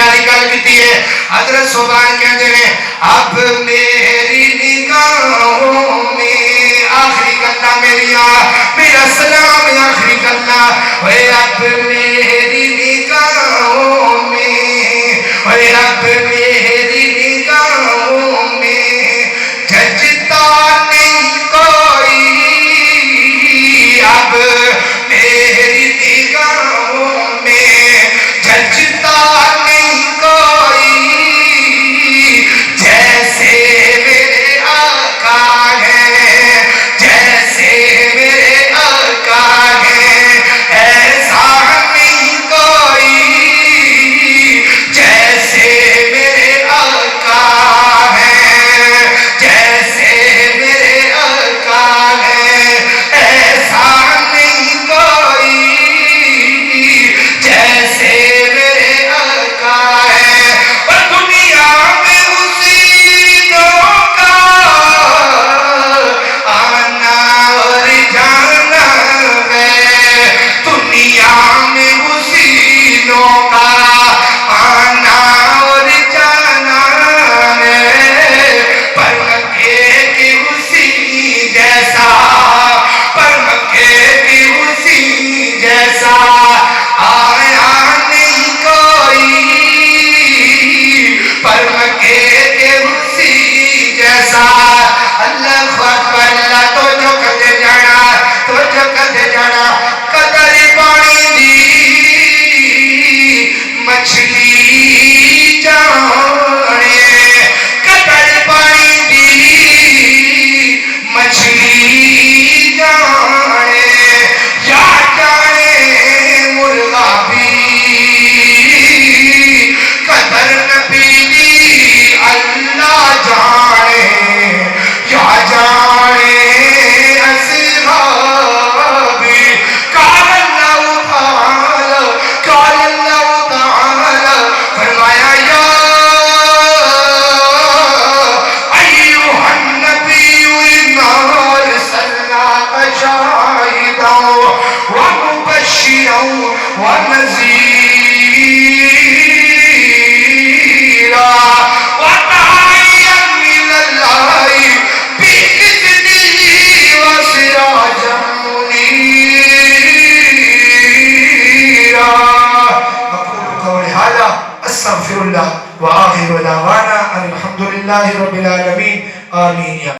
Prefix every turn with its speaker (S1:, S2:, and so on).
S1: پیاری گل کیتی ہے حضرت سبحان کہتے ہیں اب میری نگاہوں میں آخری گلاں میرا سلام آخری گلاں اے اب میری نگاہوں میں اے اب میری نگاہوں میں ججتا نہیں کوئی اب میری نگاہوں میں ججتا نہیں کوئی جیسے میرے آقا ہے جیسے میرے آقا ہے ایسا نہیں کوئی جیسے میرے آقا ہے جیسے میرے آقا ہے ایسا نہیں کوئی جیسے میرے آقا ہے اور دنیا میں حسینوں کا آنا اور جانا ہے دنیا میں حسینوں کا آنا اور جانا ہے پر مکے کے حسین جیسا پر مکے کے حسین جیسا آیا نہیں کوئی پر مکے کے حسین جیسا اللہ اکبر اللہ تو جو کدے جانا قدر پانی دی مچھلی جانے قدر پانی دی مچھلی جانے یا جانے مرغا بھی قدر نبی دی اللہ جانے یا جانے اصحابی قال اللہ تعالی فرمایا یا ایوہ النبی انا ارسلناک شاہدا ومبشرا ونذیرا وداعیا الی اللہ بإذنہ وسراجا منیرا اقول قولی ھذا استغفر اللہ وآخر دعوانا ان الحمد للہ رب العالمین آمین.